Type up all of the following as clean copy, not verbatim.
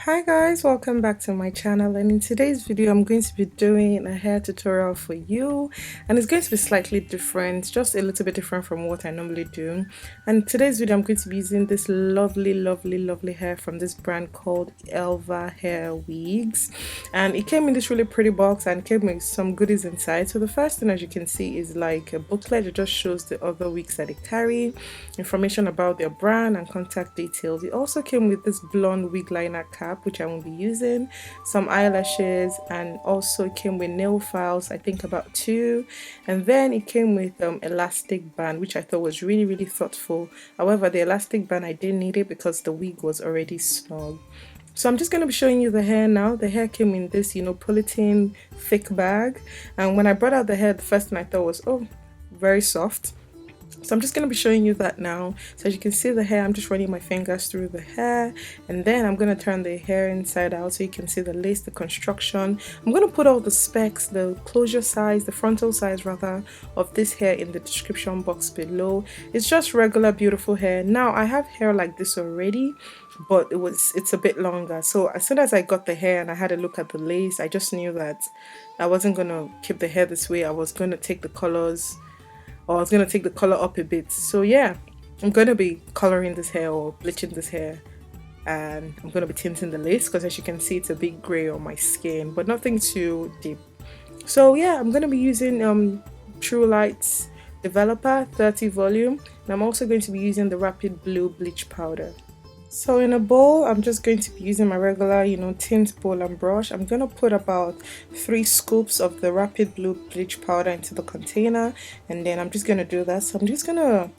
Hi guys, welcome back to my channel, and in today's video I'm going to be doing a hair tutorial for you, and it's going to be slightly different, just a little bit different from what I normally do. And today's video I'm going to be using this lovely hair from this brand called Elva hair wigs, and it came in this really pretty box and came with some goodies inside. So the first thing, as you can see, is like a booklet that just shows the other wigs that they carry, information about their brand and contact details. It also came with this blonde wig liner cap, which I won't be using, some eyelashes, and also came with nail files, I think about 2, and then it came with elastic band, which I thought was really thoughtful. However, the elastic band, I didn't need it because the wig was already snug. So I'm just going to be showing you the hair now. The hair came in this, polythene thick bag, and when I brought out the hair, the first thing I thought was, oh, very soft. So I'm just going to be showing you that now. So as you can see the hair, I'm just running my fingers through the hair, and then I'm going to turn the hair inside out so you can see the lace, the construction. I'm going to put all the specs, the closure size, the frontal size rather, of this hair in the description box below. It's just regular beautiful hair. Now I have hair like this already, but it's a bit longer. So as soon as I got the hair and I had a look at the lace, I just knew that I wasn't going to keep the hair this way. I was going to take the colors, or I was going to take the color up a bit. So yeah, I'm going to be coloring this hair or bleaching this hair, and I'm going to be tinting the lace because as you can see it's a bit gray on my skin, but nothing too deep. So yeah, I'm going to be using True Lights Developer 30 volume, and I'm also going to be using the Rapid Blue bleach powder. So in a bowl, I'm just going to be using my regular, tint bowl and brush. I'm going to put about 3 scoops of the Rapid Blue bleach powder into the container, and then I'm just going to do that. So I'm just going to,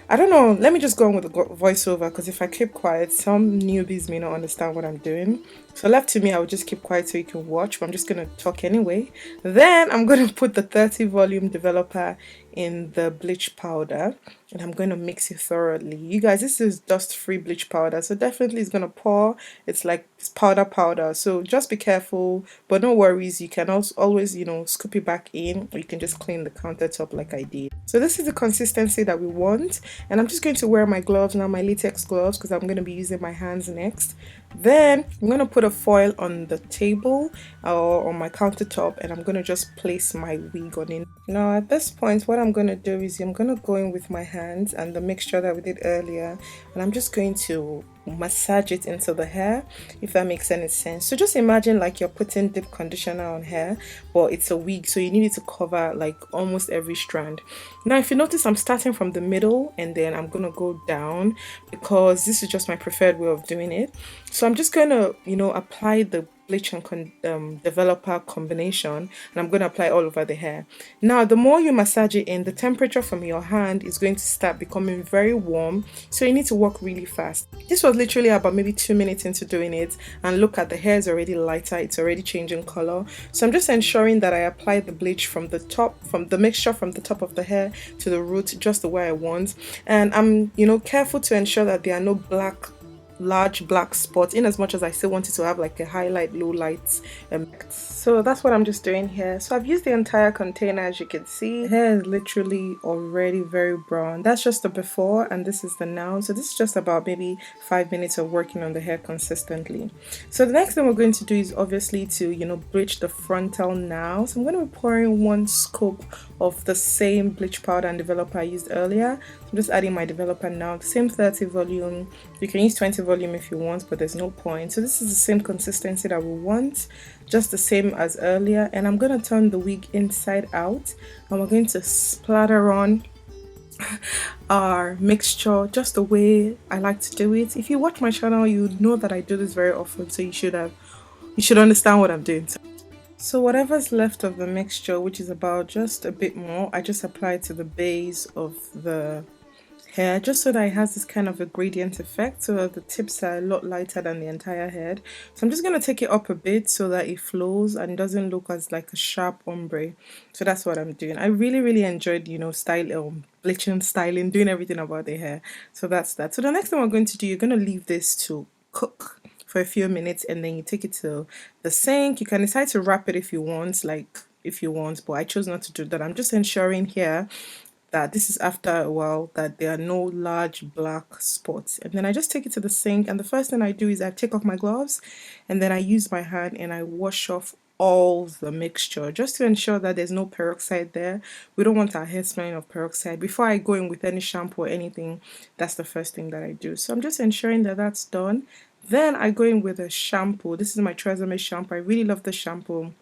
I don't know, let me just go on with the voiceover, because if I keep quiet, some newbies may not understand what I'm doing. So left to me, I will just keep quiet so you can watch, but I'm just going to talk anyway. Then I'm going to put the 30 volume developer in the bleach powder, and I'm going to mix it thoroughly. You guys, this is dust free bleach powder, so definitely it's going to pour. It's like powder, so just be careful, but no worries, you can also always scoop it back in, or you can just clean the countertop like I did. So this is the consistency that we want, and I'm just going to wear my gloves now, my latex gloves, because I'm going to be using my hands next. Then I'm going to put a foil on the table or on my countertop, and I'm going to just place my wig on it. Now at this point, what I'm going to do is I'm going to go in with my hands and the mixture that we did earlier, and I'm just going to massage it into the hair, if that makes any sense. So just imagine like you're putting deep conditioner on hair, but it's a wig, so you need it to cover like almost every strand. Now if you notice, I'm starting from the middle and then I'm gonna go down, because this is just my preferred way of doing it. So I'm just gonna apply the bleach and developer combination, and I'm going to apply all over the hair. Now the more you massage it in, the temperature from your hand is going to start becoming very warm, so you need to work really fast. This was literally about maybe 2 minutes into doing it, and look, at the hair is already lighter, it's already changing color. So I'm just ensuring that I apply the bleach from the top, from the mixture from the top of the hair to the root, just the way I want. And I'm careful to ensure that there are no large black spots, in as much as I still wanted to have like a highlight low lights. So that's what I'm just doing here. So I've used the entire container. As you can see, the hair is literally already very brown. That's just the before, and this is the now. So this is just about maybe 5 minutes of working on the hair consistently. So the next thing we're going to do is obviously to bleach the frontal now. So I'm going to be pouring 1 scoop of the same bleach powder and developer I used earlier. So I'm just adding my developer now, the same 30 volume. You can use 20 volume if you want, but there's no point. So this is the same consistency that we want, just the same as earlier. And I'm going to turn the wig inside out, and we're going to splatter on our mixture just the way I like to do it. If you watch my channel, you know that I do this very often, so you should understand what I'm doing. So whatever's left of the mixture, which is about just a bit more, I just apply it to the base of the hair, just so that it has this kind of a gradient effect, so that the tips are a lot lighter than the entire head. So I'm just going to take it up a bit so that it flows and doesn't look as like a sharp ombre. So that's what I'm doing. I really enjoyed bleaching, styling, doing everything about the hair. So that's that. So the next thing we're going to do, you're going to leave this to cook for a few minutes, and then you take it to the sink. You can decide to wrap it if you want, but I chose not to do that. I'm just ensuring here that this is after a while that there are no large black spots. And then I just take it to the sink, and the first thing I do is I take off my gloves and then I use my hand and I wash off all the mixture just to ensure that there's no peroxide there. We don't want our hair smelling of peroxide. Before I go in with any shampoo or anything, that's the first thing that I do. So I'm just ensuring that that's done. Then I go in with a shampoo. This is my Tresemme shampoo. I really love the shampoo.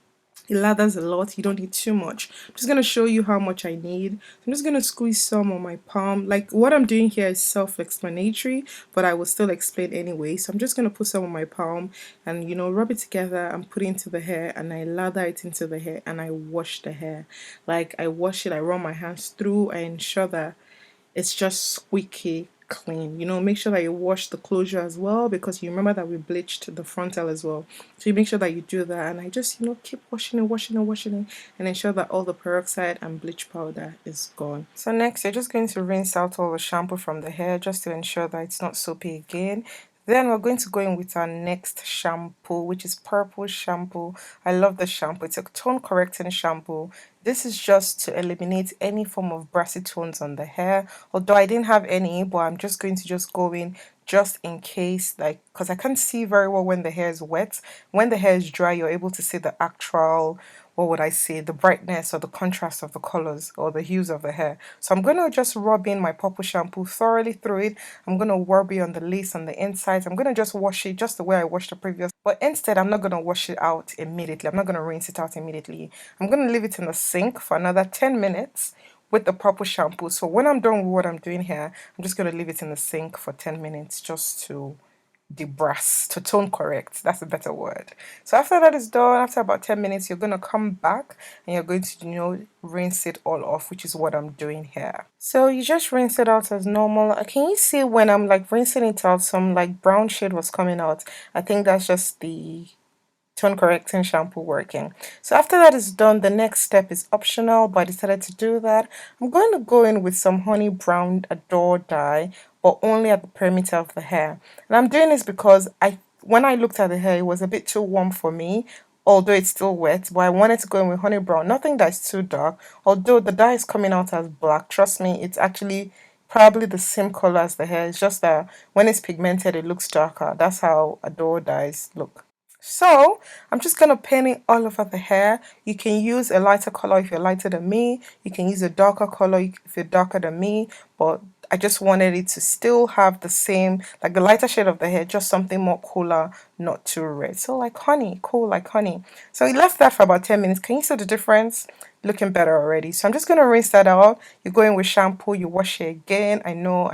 It lathers a lot. You don't need too much. I'm just going to show you how much I need. I'm just going to squeeze some on my palm. Like, what I'm doing here is self-explanatory, but I will still explain anyway. So I'm just going to put some on my palm and, rub it together and put it into the hair, and I lather it into the hair and I wash the hair. Like, I wash it, I run my hands through, I ensure that it's just squeaky clean. Make sure that you wash the closure as well, because you remember that we bleached the frontal as well. So you make sure that you do that, and I just keep washing it, washing it, washing it, and ensure that all the peroxide and bleach powder is gone. So next, you're just going to rinse out all the shampoo from the hair just to ensure that it's not soapy again. Then we're going to go in with our next shampoo, which is purple shampoo. I love the shampoo. It's a tone correcting shampoo. This is just to eliminate any form of brassy tones on the hair. Although I didn't have any, but I'm just going to just go in just in case, like, because I can't see very well when the hair is wet. When the hair is dry, you're able to see the actual, what would I say, the brightness or the contrast of the colors or the hues of the hair. So I'm going to just rub in my purple shampoo thoroughly through it. I'm going to rub it on the lace on the inside. I'm going to just wash it just the way I washed the previous. But instead, I'm not going to wash it out immediately. I'm not going to rinse it out immediately. I'm going to leave it in the sink for another 10 minutes with the purple shampoo. So when I'm done with what I'm doing here, I'm just going to leave it in the sink for 10 minutes just to debrass, to tone correct. That's a better word. So after that is done, after about 10 minutes, you're going to come back and you're going to, rinse it all off, which is what I'm doing here. So you just rinse it out as normal. Can you see when I'm like rinsing it out, some like brown shade was coming out? I think that's just the tone correcting shampoo working. So after that is done, the next step is optional, but I decided to do that. I'm going to go in with some honey brown adore dye, but only at the perimeter of the hair. And I'm doing this because when I looked at the hair, it was a bit too warm for me, although it's still wet, but I wanted to go in with honey brown, nothing that's too dark. Although the dye is coming out as black, trust me, it's actually probably the same color as the hair. It's just that when it's pigmented, it looks darker. That's how adore dyes look. So I'm just going to paint it all over the hair. You can use a lighter color if you're lighter than me. You can use a darker color if you're darker than me. But I just wanted it to still have the same, like the lighter shade of the hair, just something more cooler, not too red. So like honey, cool like honey. So we left that for about 10 minutes. Can you see the difference? Looking better already. So I'm just going to rinse that out. You go in with shampoo, you wash it again. I know.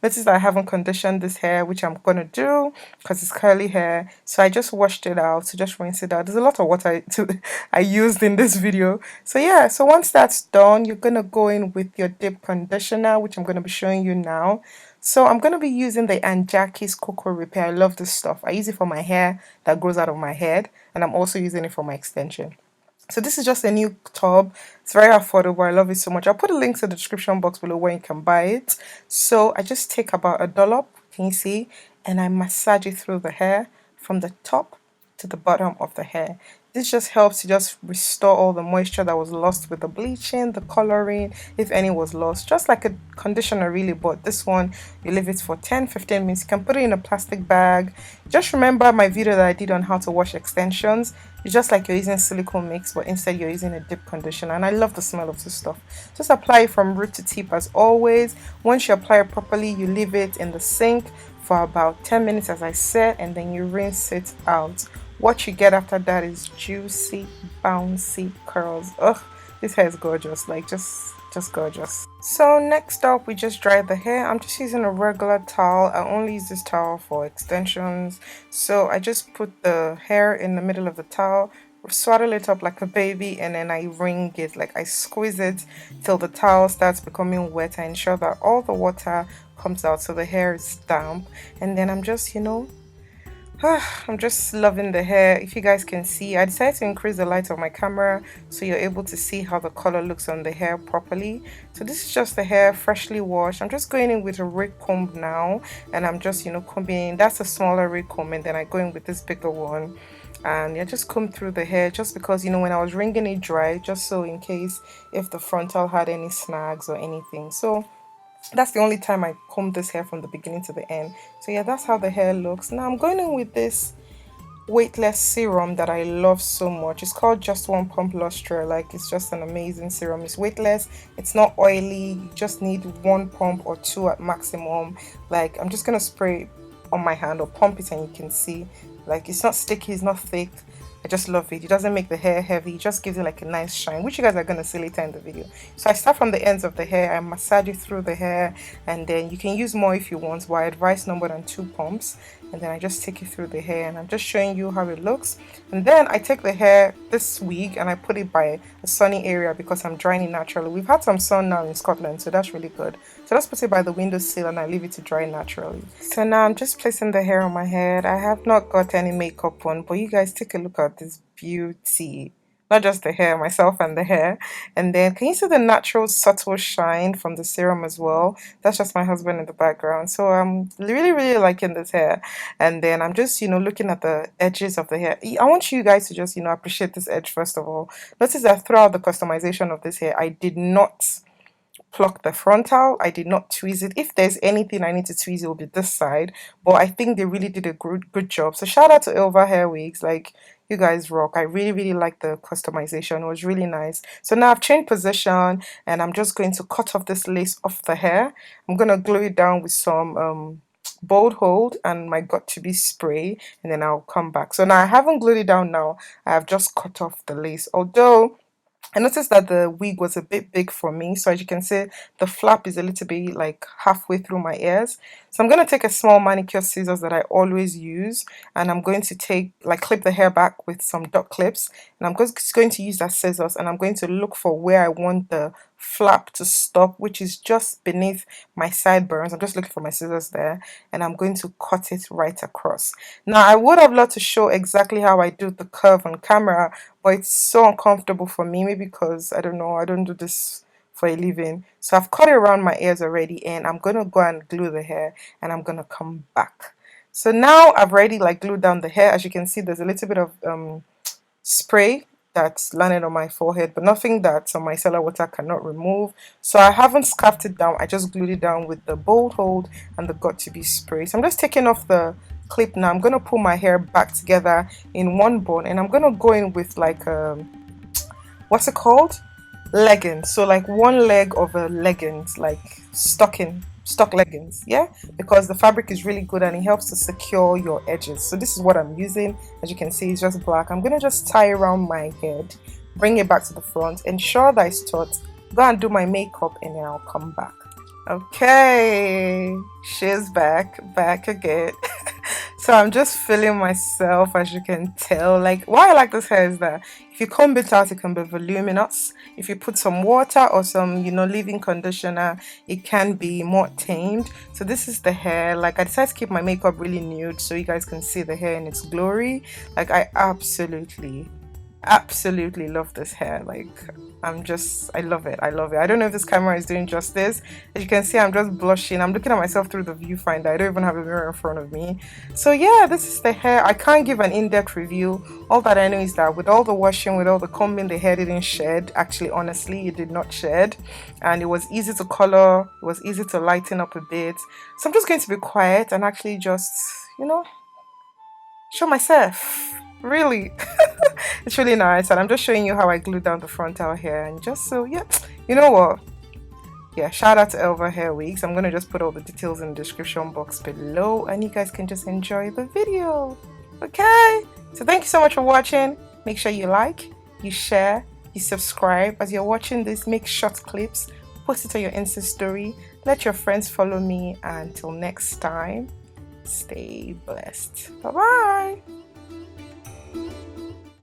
Notice that I haven't conditioned this hair, which I'm going to do because it's curly hair. So I just washed it out. So just rinse it out. There's a lot of water I used in this video. So yeah, so once that's done, you're going to go in with your deep conditioner, which I'm going to be showing you now. So I'm going to be using the Anjaki's Cocoa Repair. I love this stuff. I use it for my hair that grows out of my head, and I'm also using it for my extension. So this is just a new tub. It's very affordable. I love it so much. I'll put a link to the description box below where you can buy it. So I just take about a dollop, can you see? And I massage it through the hair from the top to the bottom of the hair. This just helps to just restore all the moisture that was lost with the bleaching, the coloring, if any was lost. Just like a conditioner really, but this one, you leave it for 10-15 minutes. You can put it in a plastic bag. Just remember my video that I did on how to wash extensions. It's just like you're using silicone mix, but instead you're using a deep conditioner. And I love the smell of this stuff. Just apply it from root to tip as always. Once you apply it properly, you leave it in the sink for about 10 minutes as I said, and then you rinse it out. What you get after that is juicy, bouncy curls. Ugh, this hair is gorgeous, like just gorgeous. So next up, we just dry the hair. I'm just using a regular towel. I only use this towel for extensions. So I just put the hair in the middle of the towel, swaddle it up like a baby, and then I wring it, like I squeeze it till the towel starts becoming wet. I ensure that all the water comes out so the hair is damp, and then I'm just, I'm just loving the hair. If you guys can see, I decided to increase the light of my camera so you're able to see how the color looks on the hair properly. So this is just the hair freshly washed. I'm just going in with a rake comb now, and I'm just combing. That's a smaller rake comb, and then I go in with this bigger one. And yeah, just comb through the hair, just because, you know, when I was wringing it dry, just so in case if the frontal had any snags or anything. So that's the only time I comb this hair from the beginning to the end. So yeah, that's how the hair looks. Now I'm going in with this weightless serum that I love so much. It's called Just One Pump Lustre. Like, it's just an amazing serum. It's weightless, it's not oily, you just need one pump or two at maximum. Like, I'm just gonna spray it on my hand or pump it, and you can see, like, it's not sticky, it's not thick. I just love it. It doesn't make the hair heavy, it just gives it like a nice shine, which you guys are gonna see later in the video. So I start from the ends of the hair, I massage it through the hair, and then you can use more if you want, but I advise no more than 2 pumps. And then I just take it through the hair, and I'm just showing you how it looks. And then I take the hair, this wig, and I put it by a sunny area because I'm drying it naturally. We've had some sun now in Scotland, so that's really good. So let's put it by the windowsill and I leave it to dry naturally. So now I'm just placing the hair on my head. I have not got any makeup on, but you guys take a look at this beauty. Not just the hair, myself and the hair. And then can you see the natural subtle shine from the serum as well? That's just my husband in the background. So I'm really liking this hair. And then I'm just, you know, looking at the edges of the hair. I want you guys to just, you know, appreciate this edge first of all. Notice that throughout the customization of this hair, I did not pluck the frontal. I did not tweeze it. If there's anything I need to tweeze, it will be this side. But I think they really did a good job. So shout out to Ilva Hair Wigs. Like, you guys rock. I really like the customization. It was really nice. So now I've changed position, and I'm just going to cut off this lace off the hair. I'm going to glue it down with some bold hold and my got to be spray, and then I'll come back. So now I haven't glued it down now. I have just cut off the lace. Although I noticed that the wig was a bit big for me, so as you can see, the flap is a little bit like halfway through my ears. So I'm going to take a small manicure scissors that I always use, and I'm going to clip the hair back with some dot clips, and I'm just going to use that scissors, and I'm going to look for where I want the flap to stop, which is just beneath my sideburns. I'm just looking for my scissors there, and I'm going to cut it right across. Now I would have loved to show exactly how I do the curve on camera, but it's so uncomfortable for me, maybe because I don't know, I don't do this for a living. So I've cut it around my ears already, and I'm gonna go and glue the hair, and I'm gonna come back. So now I've already like glued down the hair. As you can see, there's a little bit of spray that's landed on my forehead, but nothing that some micellar water cannot remove. So I haven't scarfed it down, I just glued it down with the bold hold and the got to be spray. So I'm just taking off the clip now. I'm gonna pull my hair back together in one bun, and I'm gonna go in with like what's it called, leggings. So like one leg of a leggings, like stock leggings, yeah, because the fabric is really good and it helps to secure your edges. So this is what I'm using. As you can see, it's just black. I'm gonna just tie around my head, bring it back to the front, ensure that it's taut, go and do my makeup, and then I'll come back. Okay, she's back again. So I'm just feeling myself, as you can tell. Like, why I like this hair is that if you comb it out, it can be voluminous. If you put some water or some, you know, leave-in conditioner, it can be more tamed. So this is the hair. Like, I decided to keep my makeup really nude so you guys can see the hair in its glory. Like, I absolutely love this hair. Like, I love it. I don't know if this camera is doing justice. As you can see, I'm just blushing. I'm looking at myself through the viewfinder. I don't even have a mirror in front of me. So yeah, this is the hair. I can't give an in-depth review. All that I know is that with all the washing, with all the combing, the hair didn't shed. Actually, honestly, it did not shed, and it was easy to color. It was easy to lighten up a bit. So I'm just going to be quiet and actually just, you know, show myself. Really. It's really nice, and I'm just showing you how I glued down the frontal hair, and just so, yeah, you know what, yeah, shout out to Ilva Hair Wigs. I'm gonna just put all the details in the description box below, and you guys can just enjoy the video. Okay, so thank you so much for watching. Make sure you like, you share, you subscribe. As you're watching this, make short clips, post it on your Insta story, let your friends follow me. Until next time, stay blessed. Bye bye.